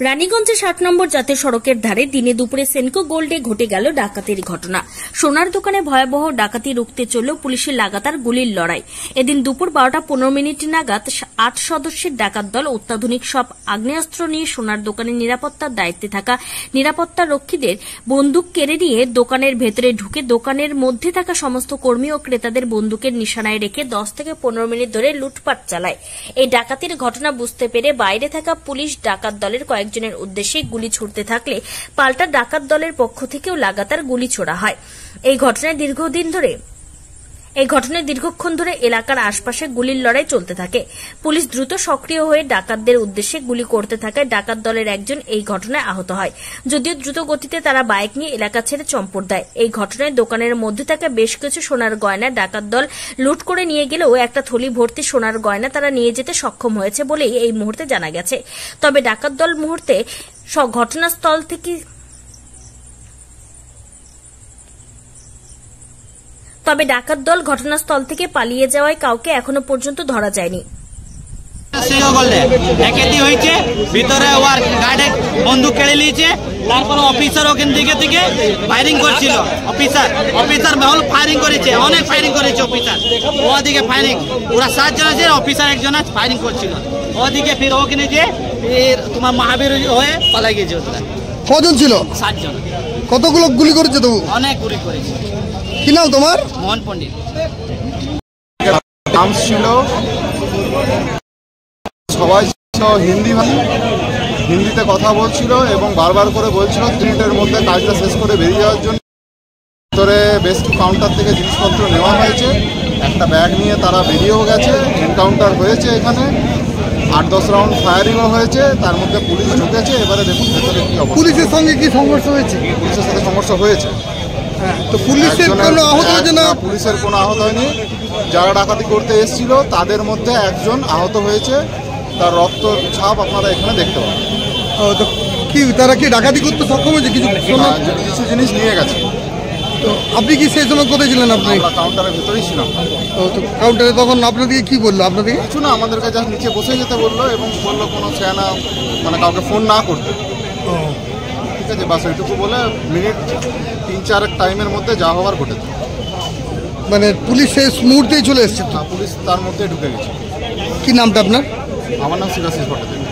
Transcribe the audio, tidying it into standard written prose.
রানীগঞ্জে 60 নম্বর জাতীয় সড়কের ধারে দিনে দুপুরে সেনকো গোল্ডে ঘটে গেল ডাকাতির ঘটনা। সোনার দোকানে ভয়াবহ ডাকাতি রুখতে চলল পুলিশের লাগাতার গুলির লড়াই। এদিন দুপুর 12:15 নাগাদ 8 সদস্যের ডাকাত দল অত্যাধুনিক সব আগ্নেয়াস্ত্র নিয়ে সোনার দোকানের নিরাপত্তার দায়িত্বে থাকা নিরাপত্তা রক্ষীদের বন্দুক কেড়ে নিয়ে দোকানের ভেতরে ঢুকে দোকানের মধ্যে থাকা সমস্ত কর্মী ও ক্রেতাদের বন্দুকের নিশানায় রেখে 10 থেকে 15 মিনিট ধরে লুটপাট চালায়। এই ডাকাতির ঘটনা বুঝতে পেরে বাইরে থাকা পুলিশ ডাকাত দলের কয়েকজনের উদ্দেশ্যে গুলি ছুড়তে থাকলে পাল্টা ডাকাত দলের পক্ষ থেকেও লাগাতার গুলি ছোড়া হয়। এই ঘটনায় দীর্ঘক্ষণ ধরে এলাকার আশপাশে গুলির লড়াই চলতে থাকে। পুলিশ দ্রুত সক্রিয় হয়ে ডাকাতদের উদ্দেশ্যে গুলি করতে থাকায় ডাকাত দলের একজন এই ঘটনায় আহত হয়। যদিও দ্রুত গতিতে তারা বাইক নিয়ে এলাকা ছেড়ে চম্পট দেয়। এই ঘটনায় দোকানের মধ্যে থাকা বেশ কিছু সোনার গয়না ডাকাত দল লুট করে নিয়ে গেলেও একটা থলি ভর্তি সোনার গয়না তারা নিয়ে যেতে সক্ষম হয়েছে বলেই এই মুহূর্তে জানা গেছে। তবে ডাকাত দল ঘটনাস্থল থেকে পালিয়ে যাওয়ায় কাউকে এখনো পর্যন্ত ধরা যায়নি। ভিতরে ওর গার্ডে বন্দুক কেড়ে নিয়েছে, তারপর অফিসার ওখান দিকে ফায়ারিং করছিল। অফিসার মহল ফায়ারিং করেছে, অনেক ফায়ারিং করেছে অফিসার। ওদিকে ফায়ারিং ওরা 7 জন আছে, অফিসার একজন ফায়ারিং করছিল। ওদিকে ফির ওখানে যে তোমার মহাবীর হয়ে পালাই গেছে। ওরা কজন ছিল? 7 জন। কতগুলো গুলি করেছে? তবু অনেক গুলি করেছে। কি নাম তোমার? মোহন পণ্ডিত। নাম ছিল, সবাই হিন্দিতে কথা বলছিল এবং বারবার করে বলছিল 3 মিনিটের মধ্যে কাজটা শেষ করে বেরিয়ে যাওয়ার জন্য। ভিতরে বেশ কিছু কাউন্টার থেকে জিনিসপত্র নেওয়া হয়েছে, একটা ব্যাগ নিয়ে তারা বেরিয়েও গেছে। এনকাউন্টার হয়েছে, এখানে 8-10 রাউন্ড ফায়ারিংও হয়েছে, তার মধ্যে পুলিশ ঢুকেছে। এবারে দেখুন ভেতরে কি অবস্থা। পুলিশের সঙ্গে কি সংঘর্ষ হয়েছে? পুলিশের সাথে সংঘর্ষ হয়েছে। তো পুলিশের কোনো আহত হয়েছে না? পুলিশের কোনো আহত হয়নি। যারা ডাকাতি করতে এসেছিল তাদের মধ্যে একজন আহত হয়েছে, তার রক্ত ছাপ আপনারা এখানে দেখতে পাবেন। তো কি তারা কি ডাকাতি করতে সক্ষম হয়েছে? কিছু জিনিস নিয়ে গেছে। তো আপনি কি সেই সময় কোথায় ছিলেন? আপনি কাউন্টারের ভেতরেই ছিলাম। তো কাউন্টারে তখন আপনাদেরকে কি বললো? আপনাদেরকে কিছু না, আমাদেরকে যা নিচে বসে যেতে বললো এবং বললো কোনো চেনা মানে কাউকে ফোন না করতে। ঠিক আছে, বাস ওইটুকু বলে মিনিট 3-4 টাইমের মধ্যে যা হওয়ার ঘটেছে। মানে পুলিশ শেষ মুহূর্তেই চলে এসছে? পুলিশ তার মধ্যে ঢুকে গেছে। কি নামটা আপনার? আমার নাম শিবাশিস ভট্টাচার্য।